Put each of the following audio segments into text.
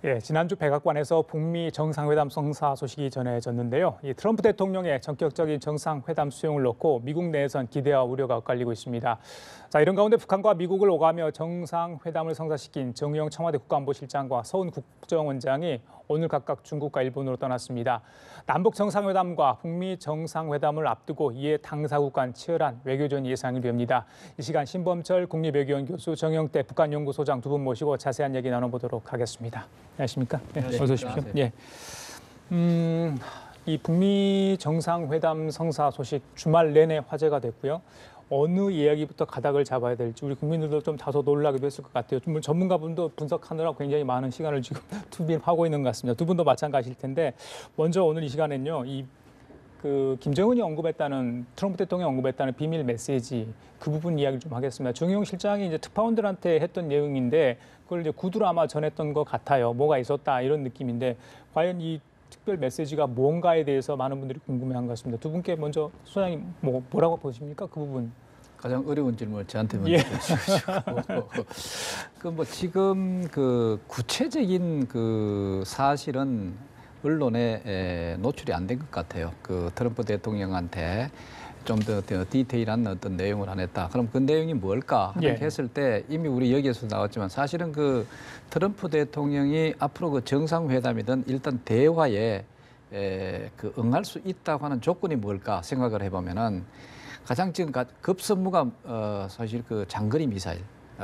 예, 지난주 백악관에서 북미 정상회담 성사 소식이 전해졌는데요. 이 트럼프 대통령의 전격적인 정상회담 수용을 놓고 미국 내에선 기대와 우려가 엇갈리고 있습니다. 자, 이런 가운데 북한과 미국을 오가며 정상회담을 성사시킨 정의용 청와대 국가안보실장과 서훈 국정원장이 오늘 각각 중국과 일본으로 떠났습니다. 남북 정상회담과 북미 정상회담을 앞두고 이에 당사국 간 치열한 외교전 예상이 됩니다. 이 시간 신범철 국립외교원 교수, 정영태 북한연구소장 두 분 모시고 자세한 얘기 나눠보도록 하겠습니다. 안녕하십니까? 네, 어서 오십시오. 예. 이 북미 정상회담 성사 소식 주말 내내 화제가 됐고요. 어느 이야기부터 가닥을 잡아야 될지 우리 국민들도 좀 다소 놀라기도 했을 것 같아요. 전문가분도 분석하느라 굉장히 많은 시간을 지금 투입하고 있는 것 같습니다. 두 분도 마찬가지일 텐데 먼저 오늘 이 시간엔요. 김정은이 언급했다는 트럼프 대통령이 언급했다는 비밀 메시지 그 부분 이야기를 좀 하겠습니다. 정의용 실장이 이제 특파원들한테 했던 내용인데 그걸 이제 구두로 아마 전했던 것 같아요. 뭐가 있었다 이런 느낌인데 과연 이 특별 메시지가 뭔가에 대해서 많은 분들이 궁금해한 것 같습니다. 두 분께 먼저 소장님 뭐라고 보십니까? 그 부분. 가장 어려운 질문을 저한테 먼저 예. 주시고 지금 구체적인 사실은 언론에 노출이 안 된 것 같아요. 트럼프 대통령한테 좀 더 디테일한 어떤 내용을 안 했다. 그럼 그 내용이 뭘까? 이렇게 했을 때 이미 우리 여기에서 나왔지만 사실은 트럼프 대통령이 앞으로 정상회담이든 일단 대화에 응할 수 있다고 하는 조건이 뭘까 생각을 해보면은 가장 지금 급선무가 사실 장거리 미사일,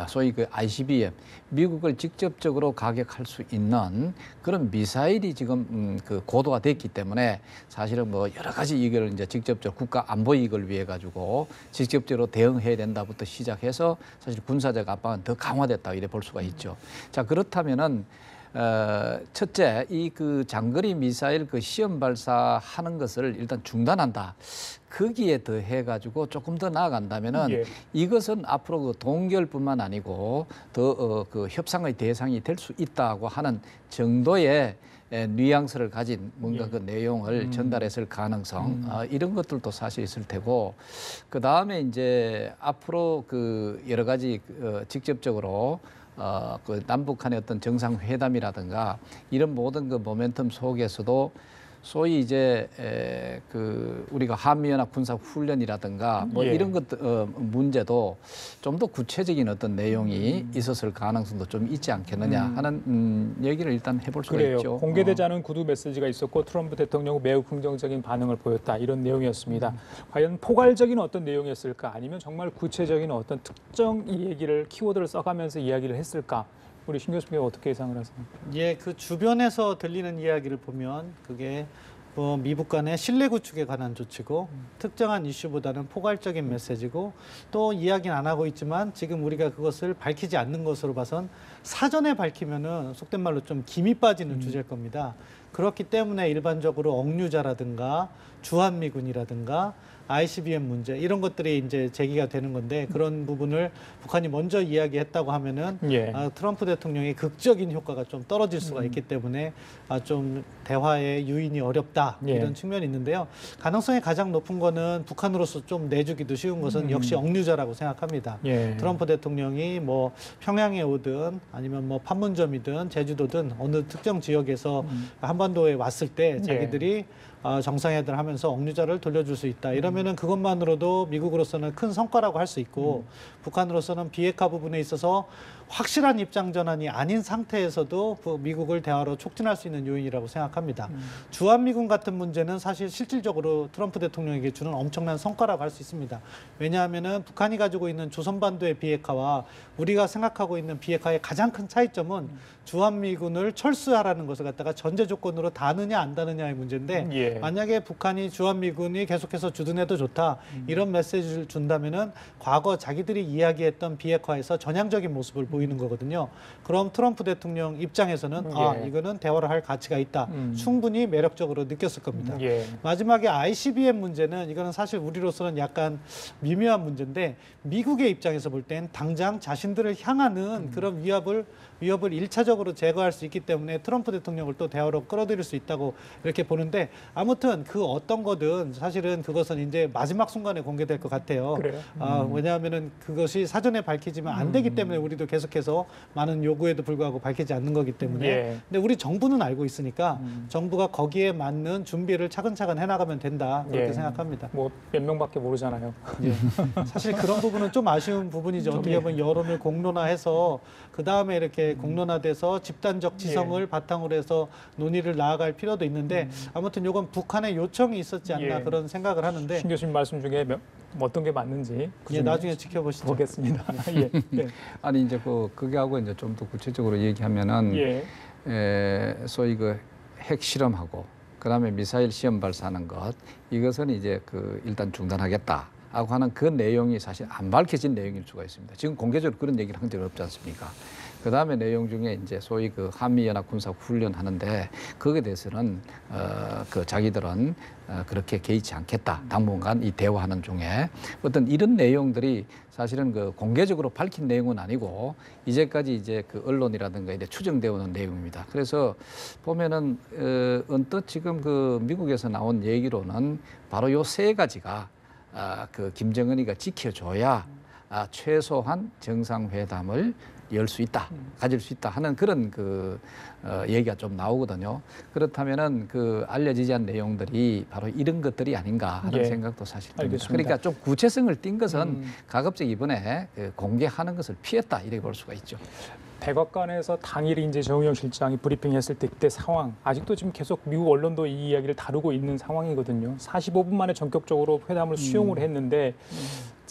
소위 ICBM, 미국을 직접적으로 가격할 수 있는 그런 미사일이 지금 고도가 됐기 때문에 사실은 여러 가지 이걸 이제 직접적으로 국가 안보 이익을 위해 가지고 직접적으로 대응해야 된다부터 시작해서 사실 군사적 압박은 더 강화됐다 이래 볼 수가 있죠. 자, 그렇다면은 첫째, 장거리 미사일 시험 발사하는 것을 일단 중단한다. 거기에 더해 가지고 조금 더 나아간다면은 이것은 앞으로 동결뿐만 아니고 더 협상의 대상이 될 수 있다고 하는 정도의 뉘앙스를 가진 뭔가 그 내용을 전달했을 가능성 이런 것들도 사실 있을 테고 그 다음에 이제 앞으로 여러 가지 직접적으로 남북 간의 어떤 정상회담이라든가 이런 모든 모멘텀 속에서도 소위 이제 우리가 한미연합 군사 훈련이라든가 이런 것 문제도 좀 더 구체적인 어떤 내용이 있었을 가능성도 좀 있지 않겠느냐 하는 얘기를 일단 해볼 수가 있죠. 공개되지 않은 구두 메시지가 있었고 트럼프 대통령은 매우 긍정적인 반응을 보였다 이런 내용이었습니다. 과연 포괄적인 어떤 내용이었을까 아니면 정말 구체적인 어떤 특정 이 얘기를 키워드를 써가면서 이야기를 했을까? 우리 신 교수님 어떻게 예상을 하세요? 예, 주변에서 들리는 이야기를 보면 그게 미북 간의 신뢰 구축에 관한 조치고 특정한 이슈보다는 포괄적인 메시지고 또 이야기는 안 하고 있지만 지금 우리가 그것을 밝히지 않는 것으로 봐선 사전에 밝히면은 속된 말로 좀 김이 빠지는 주제일 겁니다. 그렇기 때문에 일반적으로 억류자라든가 주한미군이라든가 ICBM 문제 이런 것들이 이제 제기가 되는 건데 그런 부분을 북한이 먼저 이야기했다고 하면은 트럼프 대통령의 극적인 효과가 좀 떨어질 수가 있기 때문에 좀 대화의 유인이 어렵다 이런 측면이 있는데요. 가능성이 가장 높은 거는 북한으로서 좀 내주기도 쉬운 것은 역시 억류자라고 생각합니다. 트럼프 대통령이 평양에 오든 아니면 판문점이든 제주도든 어느 특정 지역에서 한반도에 왔을 때 자기들이 정상회담을 하면서 억류자를 돌려줄 수 있다. 이러면은 그것만으로도 미국으로서는 큰 성과라고 할 수 있고 북한으로서는 비핵화 부분에 있어서 확실한 입장 전환이 아닌 상태에서도 미국을 대화로 촉진할 수 있는 요인이라고 생각합니다. 주한미군 같은 문제는 사실 실질적으로 트럼프 대통령에게 주는 엄청난 성과라고 할 수 있습니다. 왜냐하면은 북한이 가지고 있는 조선반도의 비핵화와 우리가 생각하고 있는 비핵화의 가장 큰 차이점은 주한미군을 철수하라는 것을 갖다가 전제 조건으로 다느냐 안 다느냐의 문제인데 만약에 북한이 주한미군이 계속해서 주둔해도 좋다 이런 메시지를 준다면은 과거 자기들이 이야기했던 비핵화에서 전향적인 모습을 보이는 거거든요. 그럼 트럼프 대통령 입장에서는 이거는 대화를 할 가치가 있다. 충분히 매력적으로 느꼈을 겁니다. 마지막에 ICBM 문제는 이거는 사실 우리로서는 약간 미묘한 문제인데 미국의 입장에서 볼 땐 당장 자신들을 향하는 그런 위협을 1차적으로 제거할 수 있기 때문에 트럼프 대통령을 또 대화로 끌어들일 수 있다고 이렇게 보는데 아무튼 그 어떤 거든 사실은 그것은 이제 마지막 순간에 공개될 것 같아요. 그래요? 왜냐하면은 그것이 사전에 밝히지면 안 되기 때문에 우리도 계속해서 많은 요구에도 불구하고 밝히지 않는 거기 때문에. 예. 근데 우리 정부는 알고 있으니까 정부가 거기에 맞는 준비를 차근차근 해나가면 된다 그렇게 예. 생각합니다. 뭐 몇 명밖에 모르잖아요. 예. 사실 그런 부분은 좀 아쉬운 부분이죠. 어떻게 보면 여론을 공론화해서 그 다음에 이렇게 공론화돼서 집단적 지성을 바탕으로 해서 논의를 나아갈 필요도 있는데 아무튼 이건 북한의 요청이 있었지 않나 예. 그런 생각을 하는데 신 교수님 말씀 중에 어떤 게 맞는지 예, 나중에 지켜보시죠. 보겠습니다. 예. 예. 아니 이제 그게 하고 이제 좀 더 구체적으로 얘기하면은 예. 소위 그 핵실험하고 그다음에 미사일 시험 발사하는 것 이것은 이제 일단 중단하겠다 하고 하는 그 내용이 사실 안 밝혀진 내용일 수가 있습니다. 지금 공개적으로 그런 얘기를 한 적이 없지 않습니까? 그 다음에 내용 중에 이제 소위 한미연합 군사 훈련 하는데 거기에 대해서는 자기들은 그렇게 개의치 않겠다. 당분간 이 대화하는 중에 어떤 이런 내용들이 사실은 공개적으로 밝힌 내용은 아니고 이제까지 이제 언론이라든가 이제 추정되어 오는 내용입니다. 그래서 보면은 언뜻 지금 미국에서 나온 얘기로는 바로 요 세 가지가 김정은이가 지켜줘야 최소한 정상회담을 열 수 있다, 가질 수 있다 하는 그런 얘기가 좀 나오거든요. 그렇다면은 알려지지 않은 내용들이 바로 이런 것들이 아닌가 하는 예. 생각도 사실 듭니다. 알겠습니다. 그러니까 좀 구체성을 띈 것은 가급적 이번에 공개하는 것을 피했다 이렇게 볼 수가 있죠. 백악관에서 당일 이제 정의용 실장이 브리핑했을 때 그때 상황 아직도 지금 계속 미국 언론도 이 이야기를 다루고 있는 상황이거든요. 45분 만에 전격적으로 회담을 수용을 했는데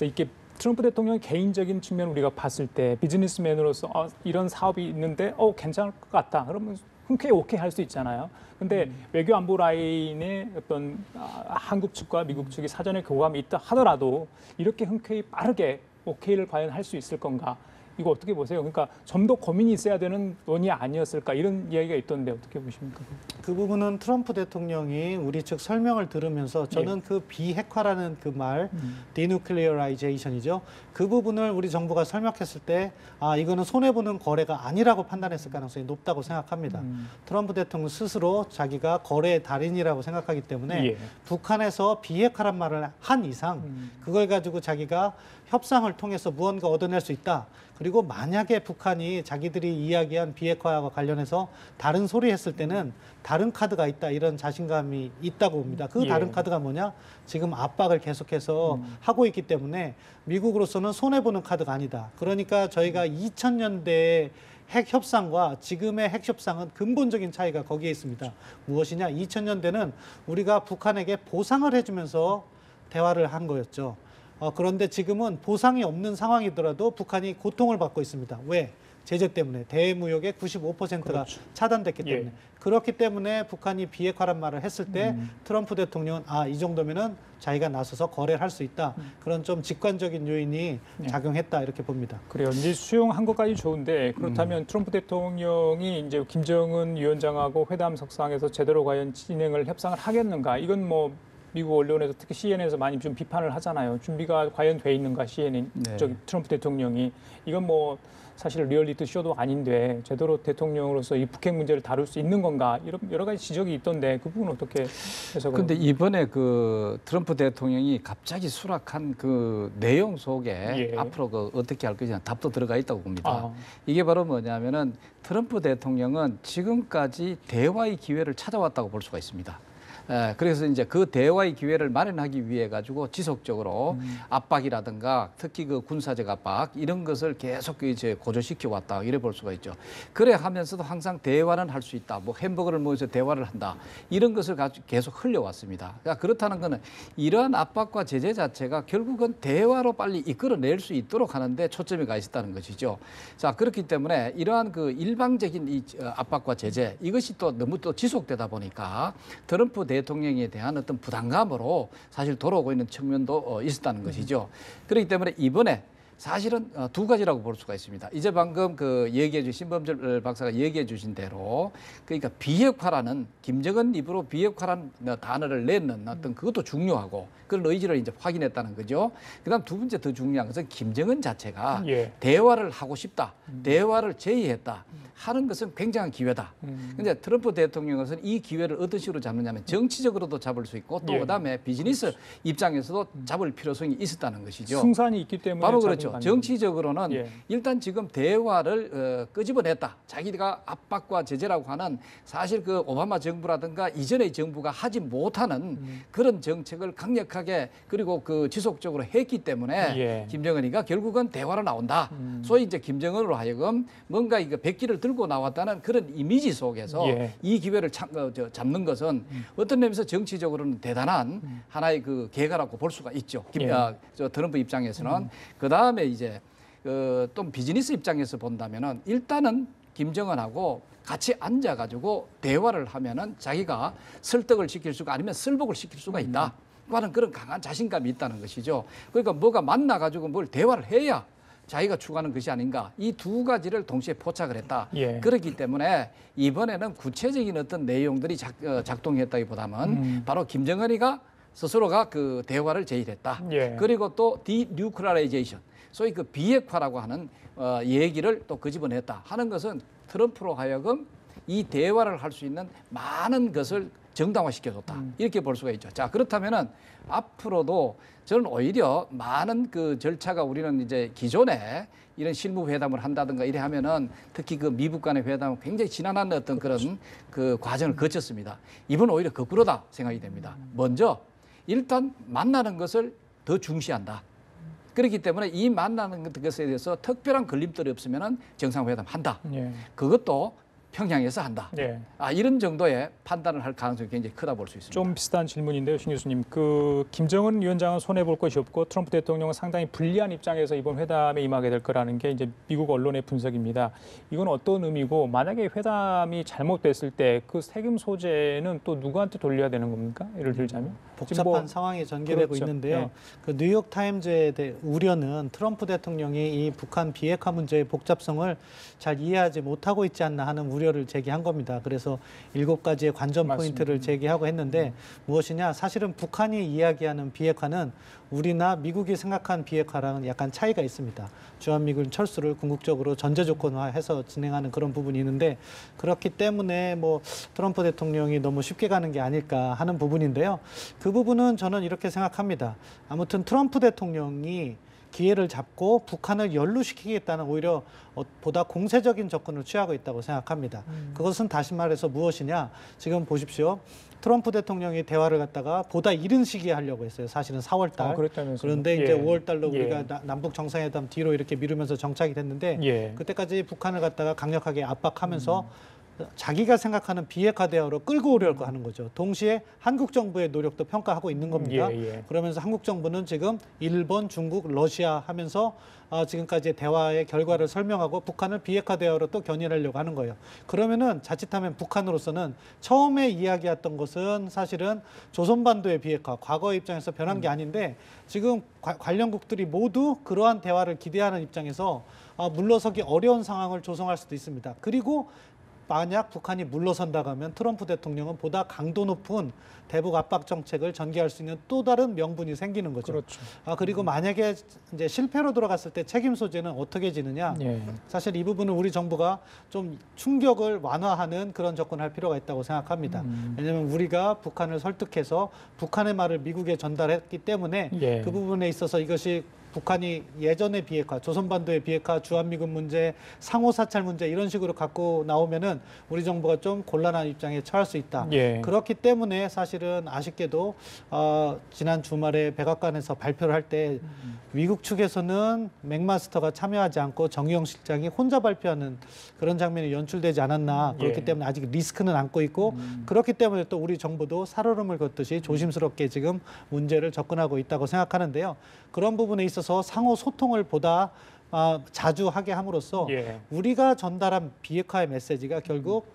이게 트럼프 대통령의 개인적인 측면 우리가 봤을 때 비즈니스맨으로서 이런 사업이 있는데 괜찮을 것 같다. 그러면 흔쾌히 오케이 할 수 있잖아요. 근데 외교 안보 라인에 어떤 한국 측과 미국 측이 사전에 교감이 있다 하더라도 이렇게 흔쾌히 빠르게 오케이를 과연 할 수 있을 건가? 이거 어떻게 보세요? 그러니까 좀 더 고민이 있어야 되는 논의 아니었을까 이런 이야기가 있던데 어떻게 보십니까? 그 부분은 트럼프 대통령이 우리 측 설명을 들으면서 저는 그 비핵화라는 그 말, denuclearization이죠. 그 부분을 우리 정부가 설명했을 때 이거는 손해보는 거래가 아니라고 판단했을 가능성이 높다고 생각합니다. 트럼프 대통령 스스로 자기가 거래의 달인이라고 생각하기 때문에 예. 북한에서 비핵화란 말을 한 이상 그걸 가지고 자기가 협상을 통해서 무언가 얻어낼 수 있다. 그리고 만약에 북한이 자기들이 이야기한 비핵화와 관련해서 다른 소리 했을 때는 다른 카드가 있다 이런 자신감이 있다고 봅니다. 그 다른 카드가 뭐냐? 지금 압박을 계속해서 하고 있기 때문에 미국으로서는 손해보는 카드가 아니다. 그러니까 저희가 2000년대에 핵 협상과 지금의 핵 협상은 근본적인 차이가 거기에 있습니다. 무엇이냐? 2000년대는 우리가 북한에게 보상을 해주면서 대화를 한 거였죠. 그런데 지금은 보상이 없는 상황이더라도 북한이 고통을 받고 있습니다. 왜? 제재 때문에 대무역의 95%가 그렇죠. 차단됐기 때문에. 예. 그렇기 때문에 북한이 비핵화란 말을 했을 때 트럼프 대통령은 이 정도면은 자기가 나서서 거래를 할 수 있다. 그런 좀 직관적인 요인이 작용했다 이렇게 봅니다. 그래요. 이제 수용한 것까지 좋은데 그렇다면 트럼프 대통령이 이제 김정은 위원장하고 회담 석상에서 제대로 과연 진행을 협상을 하겠는가? 이건 뭐 미국 언론에서 특히 CNN에서 많이 좀 비판을 하잖아요. 준비가 과연 돼 있는가 CNN 저기 트럼프 대통령이 이건 뭐 사실 리얼리티 쇼도 아닌데 제대로 대통령으로서 이 북핵 문제를 다룰 수 있는 건가 이런 여러 가지 지적이 있던데 그 부분은 어떻게 해석을? 근데 이번에 트럼프 대통령이 갑자기 수락한 내용 속에 앞으로 어떻게 할 것이냐 답도 들어가 있다고 봅니다. 이게 바로 뭐냐면은 트럼프 대통령은 지금까지 대화의 기회를 찾아왔다고 볼 수가 있습니다. 그래서 이제 그 대화의 기회를 마련하기 위해 가지고 지속적으로 압박이라든가 특히 군사적 압박 이런 것을 계속 이제 고조시켜 왔다 이래 볼 수가 있죠. 그래 하면서도 항상 대화는 할 수 있다. 뭐 햄버거를 먹으면서 대화를 한다. 이런 것을 가지고 계속 흘려왔습니다. 그러니까 그렇다는 것은 이러한 압박과 제재 자체가 결국은 대화로 빨리 이끌어낼 수 있도록 하는데 초점이 가 있었다는 것이죠. 자, 그렇기 때문에 이러한 일방적인 이 압박과 제재 이것이 또 너무 또 지속되다 보니까 트럼프 대통령에 대한 어떤 부담감으로 사실 돌아오고 있는 측면도 있었다는 것이죠. 그렇기 때문에 이번에 사실은 두 가지라고 볼 수가 있습니다. 이제 방금 그 얘기해 주신 신범철 박사가 얘기해 주신 대로 그러니까 비핵화라는 김정은 입으로 비핵화라는 단어를 내는 어떤 그것도 중요하고 그런 의지를 이제 확인했다는 거죠. 그다음 두 번째 더 중요한 것은 김정은 자체가 예. 대화를 하고 싶다, 대화를 제의했다 하는 것은 굉장한 기회다. 근데 트럼프 대통령은 이 기회를 어떤 식으로 잡느냐면 정치적으로도 잡을 수 있고 또 예. 그다음에 비즈니스 입장에서도 잡을 필요성이 있었다는 것이죠. 승산이 있기 때문에 바로 잡은 그렇죠. 거 아닙니까? 정치적으로는 예. 일단 지금 대화를 끄집어냈다. 자기가 압박과 제재라고 하는 사실 그 오바마 정부라든가 이전의 정부가 하지 못하는 그런 정책을 강력하게 그리고 그 지속적으로 했기 때문에 예. 김정은이가 결국은 대화로 나온다. 소위 이제 김정은으로 하여금 뭔가 이거 백기를 들고 나왔다는 그런 이미지 속에서 예. 이 기회를 잡는 것은 어떤 면에서 정치적으로는 대단한 하나의 그 계가라고 볼 수가 있죠. 예. 저 트럼프 입장에서는 그 다음에 이제 또 비즈니스 입장에서 본다면은 일단은 김정은하고 같이 앉아가지고 대화를 하면은 자기가 설득을 시킬 수가 아니면 설복을 시킬 수가 있다. 하는 그런 강한 자신감이 있다는 것이죠. 그러니까 뭐가 만나가지고 뭘 대화를 해야 자기가 추구하는 것이 아닌가. 이 두 가지를 동시에 포착을 했다. 예. 그렇기 때문에 이번에는 구체적인 어떤 내용들이 작동했다기보다는 바로 김정은이가 스스로가 그 대화를 제의했다. 예. 그리고 또 디뉴클리라이제이션, 소위 그 비핵화라고 하는 얘기를 또 끄집어냈다 하는 것은 트럼프로 하여금 이 대화를 할 수 있는 많은 것을 정당화시켜줬다. 이렇게 볼 수가 있죠. 자, 그렇다면은 앞으로도 저는 오히려 많은 그 절차가 우리는 이제 기존에 이런 실무 회담을 한다든가 이래 하면은 특히 그 미국 간의 회담은 굉장히 지난한 어떤 그런 그 과정을 거쳤습니다. 이번은 오히려 거꾸로다 생각이 됩니다. 먼저 일단 만나는 것을 더 중시한다. 그렇기 때문에 이 만나는 것에 대해서 특별한 걸림돌이 없으면은 정상회담 한다. 예. 그것도 평양에서 한다. 예. 이런 정도의 판단을 할 가능성이 굉장히 크다 볼 수 있습니다. 좀 비슷한 질문인데요, 신 교수님. 그 김정은 위원장은 손해 볼 것이 없고 트럼프 대통령은 상당히 불리한 입장에서 이번 회담에 임하게 될 거라는 게 이제 미국 언론의 분석입니다. 이건 어떤 의미고 만약에 회담이 잘못됐을 때 그 세금 소재는 또 누구한테 돌려야 되는 겁니까? 예를 들자면 복잡한 상황이 전개되고 그렇죠. 있는데요. 네. 그 뉴욕 타임즈의 우려는 트럼프 대통령이 이 북한 비핵화 문제의 복잡성을 잘 이해하지 못하고 있지 않나 하는 우려를 제기한 겁니다. 그래서 7가지의 관전 포인트를 제기하고 했는데 무엇이냐? 사실은 북한이 이야기하는 비핵화는 우리나 미국이 생각한 비핵화랑은 약간 차이가 있습니다. 주한미군 철수를 궁극적으로 전제 조건화해서 진행하는 그런 부분이 있는데 그렇기 때문에 뭐 트럼프 대통령이 너무 쉽게 가는 게 아닐까 하는 부분인데요. 그 부분은 저는 이렇게 생각합니다. 아무튼 트럼프 대통령이 기회를 잡고 북한을 연루시키겠다는 오히려 보다 공세적인 접근을 취하고 있다고 생각합니다. 그것은 다시 말해서 무엇이냐? 지금 보십시오. 트럼프 대통령이 대화를 갖다가 보다 이른 시기에 하려고 했어요. 사실은 4월 달. 그런데 이제 5월 달로 우리가 남북 정상회담 뒤로 이렇게 미루면서 정착이 됐는데 그때까지 북한을 갖다가 강력하게 압박하면서 자기가 생각하는 비핵화 대화로 끌고 오려고 하는 거죠. 동시에 한국 정부의 노력도 평가하고 있는 겁니다. 그러면서 한국 정부는 지금 일본, 중국, 러시아 하면서 지금까지의 대화의 결과를 설명하고 북한을 비핵화 대화로 또 견인하려고 하는 거예요. 그러면은 자칫하면 북한으로서는 처음에 이야기했던 것은 사실은 조선반도의 비핵화, 과거의 입장에서 변한 게 아닌데 지금 관련국들이 모두 그러한 대화를 기대하는 입장에서 물러서기 어려운 상황을 조성할 수도 있습니다. 그리고 만약 북한이 물러선다고 하면 트럼프 대통령은 보다 강도 높은 대북 압박 정책을 전개할 수 있는 또 다른 명분이 생기는 거죠. 그렇죠. 그리고 만약에 이제 실패로 돌아갔을 때 책임 소재는 어떻게 지느냐? 사실 이 부분은 우리 정부가 좀 충격을 완화하는 그런 접근을 할 필요가 있다고 생각합니다. 왜냐하면 우리가 북한을 설득해서 북한의 말을 미국에 전달했기 때문에 그 부분에 있어서 이것이 북한이 예전의 비핵화, 조선반도의 비핵화, 주한미군 문제, 상호사찰 문제 이런 식으로 갖고 나오면은 우리 정부가 좀 곤란한 입장에 처할 수 있다. 그렇기 때문에 사실은 아쉽게도 지난 주말에 백악관에서 발표를 할 때 미국 측에서는 맥마스터가 참여하지 않고 정의용 실장이 혼자 발표하는 그런 장면이 연출되지 않았나. 그렇기 때문에 아직 리스크는 안고 있고 그렇기 때문에 또 우리 정부도 살얼음을 걷듯이 조심스럽게 지금 문제를 접근하고 있다고 생각하는데요. 그런 부분에 있어서 상호 소통을 보다 자주 하게 함으로써 예. 우리가 전달한 비핵화의 메시지가 결국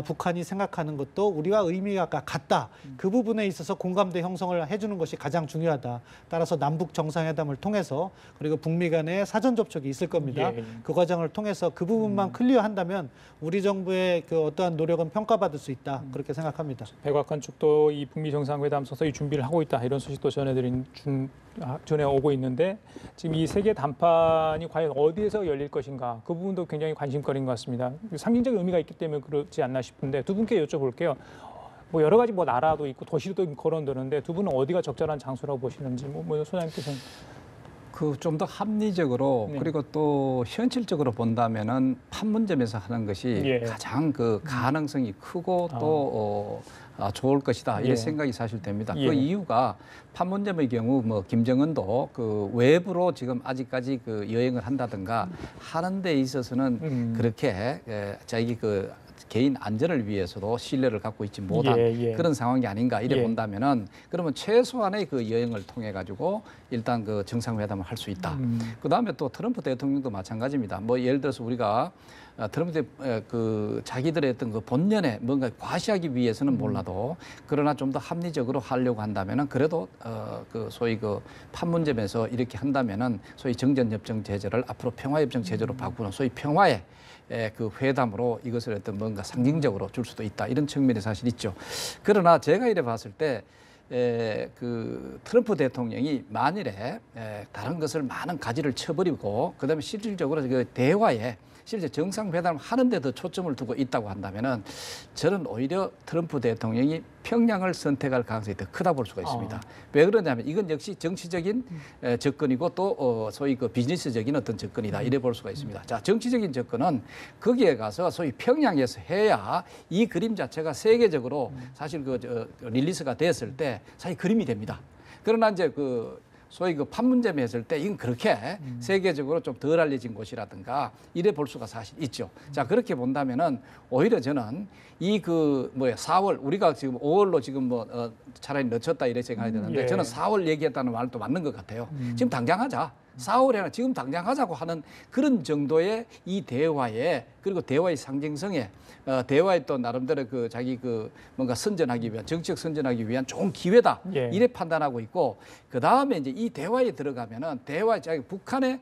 북한이 생각하는 것도 우리와 의미가 같다. 그 부분에 있어서 공감대 형성을 해주는 것이 가장 중요하다. 따라서 남북 정상회담을 통해서 그리고 북미 간의 사전 접촉이 있을 겁니다. 예. 그 과정을 통해서 그 부분만 클리어한다면 우리 정부의 그 어떠한 노력은 평가받을 수 있다. 그렇게 생각합니다. 백악관 측도 이 북미 정상회담 서서히 준비를 하고 있다 이런 소식도 전해 오고 있는데 지금 이 세계 담판이 과연 어디에서 열릴 것인가 그 부분도 굉장히 관심거리인 것 같습니다. 상징적 의미가 있기 때문에 그렇지 않나 싶은데 두 분께 여쭤볼게요. 뭐 여러 가지 뭐 나라도 있고 도시도 거론되는데 두 분은 어디가 적절한 장소라고 보시는지 뭐 소장님께서는 그 좀 더 합리적으로 네. 그리고 또 현실적으로 본다면은 판문점에서 하는 것이 예. 가장 그 가능성이 크고 또 좋을 것이다 이런 예. 생각이 사실 됩니다. 예. 그 이유가 판문점의 경우 뭐 김정은도 그 외부로 지금 아직까지 그 여행을 한다든가 하는 데 있어서는 그렇게 자기 그 개인 안전을 위해서도 신뢰를 갖고 있지 못한 예. 그런 상황이 아닌가 이래 예. 본다면은 그러면 최소한의 그 여행을 통해 가지고 일단 그 정상회담을 할 수 있다. 그다음에 또 트럼프 대통령도 마찬가지입니다. 뭐 예를 들어서 우리가 트럼프 그 자기들의 어떤 그 본연의 뭔가 과시하기 위해서는 몰라도 그러나 좀 더 합리적으로 하려고 한다면은 그래도 그 소위 그 판문점에서 이렇게 한다면은 소위 정전협정 제재를 앞으로 평화협정 제재로 바꾸는 소위 평화의 그 회담으로 이것을 어떤 뭔가 상징적으로 줄 수도 있다 이런 측면이 사실 있죠. 그러나 제가 이래 봤을 때 그 트럼프 대통령이 만일에 다른 것을 많은 가지를 쳐버리고 그다음에 실질적으로 그 대화에 실제 정상회담을 하는 데 더 초점을 두고 있다고 한다면은 저는 오히려 트럼프 대통령이 평양을 선택할 가능성이 더 크다 볼 수가 있습니다. 왜 그러냐면 이건 역시 정치적인 접근이고 또 소위 그 비즈니스적인 어떤 접근이다 이래 볼 수가 있습니다. 자, 정치적인 접근은 거기에 가서 소위 평양에서 해야 이 그림 자체가 세계적으로 사실 그 릴리스가 됐을 때 사실 그림이 됩니다. 그러나 이제 그 소위 그 판문점에 했을 때 이건 그렇게 세계적으로 좀 덜 알려진 곳이라든가 이래 볼 수가 사실 있죠. 자, 그렇게 본다면은 오히려 저는 이 그 뭐야 4월 우리가 지금 5월로 지금 뭐 차라리 늦췄다 이래 생각이 드는데 예. 저는 4월 얘기했다는 말도 맞는 것 같아요. 지금 당장 하자. 4월에는 지금 당장 하자고 하는 그런 정도의 이 대화에 그리고 대화의 상징성에 대화에 또 나름대로 그 자기 그 뭔가 선전하기 위한 정치적 선전하기 위한 좋은 기회다 예. 이래 판단하고 있고 그 다음에 이제 이 대화에 들어가면은 대화에 자기 북한의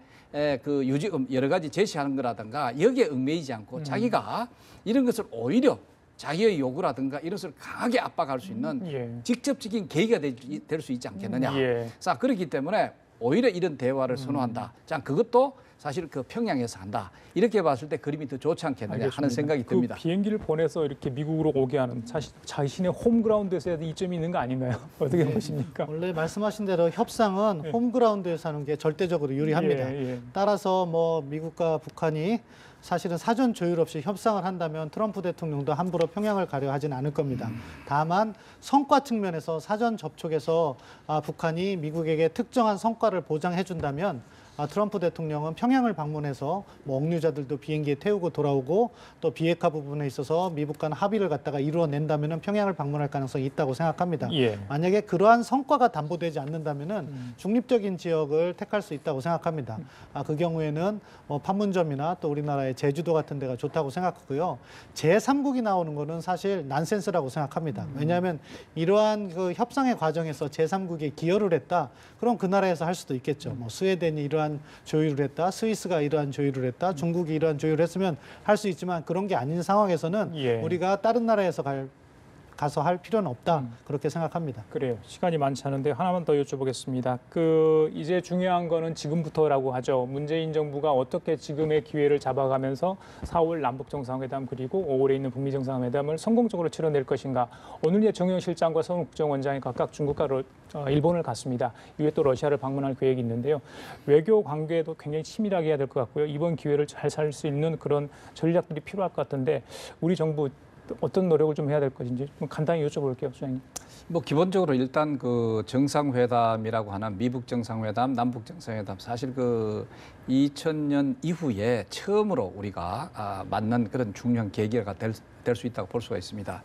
그 유지 여러 가지 제시하는 거라든가 여기에 얽매이지 않고 자기가 이런 것을 오히려 자기의 요구라든가 이런 것을 강하게 압박할 수 있는 예. 직접적인 계기가 될 수 있지 않겠느냐. 예. 자, 그렇기 때문에 오히려 이런 대화를 선호한다. 자, 그것도 사실 그 평양에서 한다. 이렇게 봤을 때 그림이 더 좋지 않겠느냐 하는 알겠습니다. 생각이 그 듭니다. 비행기를 보내서 이렇게 미국으로 오게 하는 사실 자신의 홈그라운드에서 이점이 있는 거 아닌가요? 어떻게 보십니까? 원래 말씀하신 대로 협상은 홈그라운드에서 하는 게 절대적으로 유리합니다. 예. 따라서 뭐 미국과 북한이 사실은 사전 조율 없이 협상을 한다면 트럼프 대통령도 함부로 평양을 가려 하진 않을 겁니다. 다만 성과 측면에서 사전 접촉에서 북한이 미국에게 특정한 성과를 보장해 준다면 트럼프 대통령은 평양을 방문해서 뭐 억류자들도 비행기에 태우고 돌아오고 또 비핵화 부분에 있어서 미국 간 합의를 갖다가 이루어낸다면 평양을 방문할 가능성이 있다고 생각합니다. 예. 만약에 그러한 성과가 담보되지 않는다면 중립적인 지역을 택할 수 있다고 생각합니다. 그 경우에는 판문점이나 또 우리나라의 제주도 같은 데가 좋다고 생각하고요. 제3국이 나오는 거는 사실 난센스라고 생각합니다. 왜냐하면 이러한 그 협상의 과정에서 제3국에 기여를 했다. 그럼 그 나라에서 할 수도 있겠죠. 뭐 스웨덴이 이러한 조율을 했다. 스위스가 이러한 조율을 했다. 중국이 이러한 조율을 했으면 할 수 있지만 그런 게 아닌 상황에서는 예. 우리가 다른 나라에서 가서 할 필요는 없다. 그렇게 생각합니다. 그래요. 시간이 많지 않은데 하나만 더 여쭤보겠습니다. 그 이제 중요한 거는 지금부터라고 하죠. 문재인 정부가 어떻게 지금의 기회를 잡아가면서 4월 남북 정상회담 그리고 5월에 있는 북미 정상회담을 성공적으로 치러낼 것인가. 오늘 정영 실장과 서훈 국정원장이 각각 중국과 일본을 갔습니다. 이후에 또 러시아를 방문할 계획이 있는데요. 외교 관계도 굉장히 치밀하게 해야 될 것 같고요. 이번 기회를 잘 살 수 있는 그런 전략들이 필요할 것 같은데 우리 정부 어떤 노력을 좀 해야 될 것인지 간단히 여쭤볼게요, 소장님. 뭐 기본적으로 일단 그 정상회담이라고 하는 미북 정상회담, 남북 정상회담 사실 그 2000년 이후에 처음으로 우리가 맞는 그런 중요한 계기가 될 될 수 있다고 볼 수가 있습니다.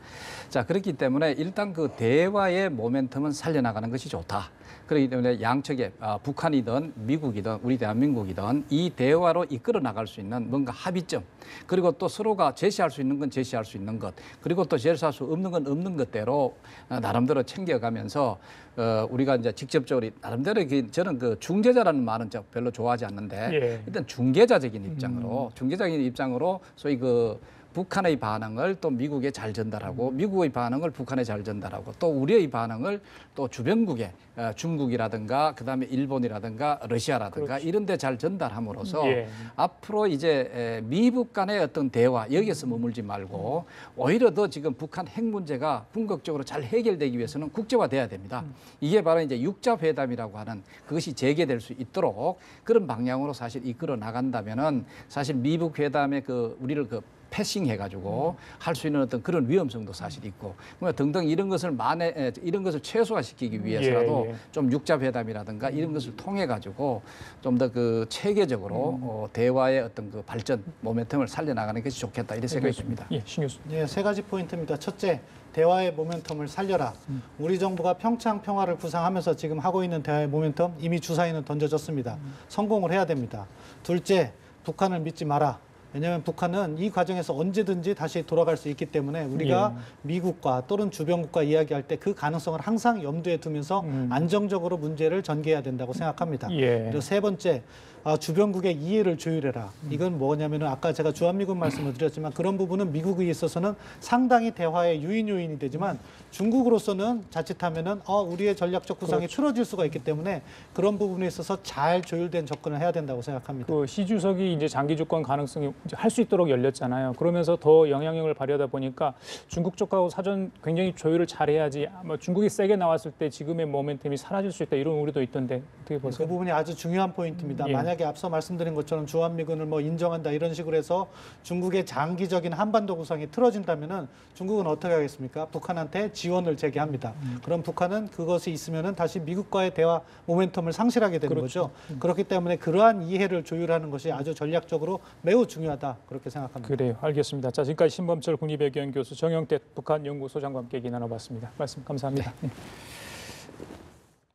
자, 그렇기 때문에 일단 그 대화의 모멘텀은 살려나가는 것이 좋다. 그렇기 때문에 양측에 북한이든 미국이든 우리 대한민국이든 이 대화로 이끌어 나갈 수 있는 뭔가 합의점, 그리고 또 서로가 제시할 수 있는 건 제시할 수 있는 것, 그리고 또 제시할 수 없는 건 없는 것대로 나름대로 챙겨가면서 우리가 이제 직접적으로 나름대로 저는 그 중재자라는 말은 별로 좋아하지 않는데 예. 일단 중재자적인 입장으로 소위 그 북한의 반응을 또 미국에 잘 전달하고 미국의 반응을 북한에 잘 전달하고 또 우리의 반응을 또 주변국에 중국이라든가 그다음에 일본이라든가 러시아라든가 그렇죠. 이런 데 잘 전달함으로써 예. 앞으로 이제 미북 간의 어떤 대화 여기에서 머물지 말고 오히려 더 지금 북한 핵 문제가 궁극적으로 잘 해결되기 위해서는 국제화돼야 됩니다. 이게 바로 이제 육자회담이라고 하는 그것이 재개될 수 있도록 그런 방향으로 사실 이끌어 나간다면은 사실 미북 회담의 우리를 패싱 해가지고 할 수 있는 어떤 그런 위험성도 사실 있고 등등 이런 것을 최소화시키기 위해서라도 예. 좀 육자회담이라든가 이런 것을 통해 가지고 좀 더 그 체계적으로 대화의 어떤 그 발전 모멘텀을 살려나가는 것이 좋겠다 이런 생각이 듭니다. 예, 신 교수. 예, 세 가지 포인트입니다. 첫째, 대화의 모멘텀을 살려라. 우리 정부가 평창 평화를 구상하면서 지금 하고 있는 대화의 모멘텀 이미 주사위는 던져졌습니다. 성공을 해야 됩니다. 둘째, 북한을 믿지 마라. 왜냐하면 북한은 이 과정에서 언제든지 다시 돌아갈 수 있기 때문에 우리가 미국과 또는 주변국과 이야기할 때 그 가능성을 항상 염두에 두면서 안정적으로 문제를 전개해야 된다고 생각합니다. 예. 그리고 세 번째, 주변국의 이해를 조율해라. 이건 뭐냐면은 아까 제가 주한미군 말씀을 드렸지만 그런 부분은 미국에 있어서는 상당히 대화의 유인 요인이 되지만 중국으로서는 자칫하면은 우리의 전략적 구상이 틀어질 수가 있기 때문에 그런 부분에 있어서 잘 조율된 접근을 해야 된다고 생각합니다. 그 시 주석이 이제 장기 주권 가능성이 할 수 있도록 열렸잖아요. 그러면서 더 영향력을 발휘하다 보니까 중국 쪽하고 사전 굉장히 조율을 잘해야지 중국이 세게 나왔을 때 지금의 모멘텀이 사라질 수 있다 이런 우려도 있던데 어떻게 그 보세요? 부분이 아주 중요한 포인트입니다. 예. 만약에 앞서 말씀드린 것처럼 주한미군을 인정한다 이런 식으로 해서 중국의 장기적인 한반도 구상이 틀어진다면은 중국은 어떻게 하겠습니까? 북한한테 지원을 제기합니다. 그럼 북한은 그것이 있으면은 다시 미국과의 대화 모멘텀을 상실하게 되는 거죠. 그렇기 때문에 그러한 이해를 조율하는 것이 아주 전략적으로 매우 중요하다 그렇게 생각합니다. 그래요. 알겠습니다. 자, 지금까지 신범철 국립외교연 교수, 정영태 북한연구소장과 함께 얘기 나눠봤습니다. 말씀 감사합니다. 네.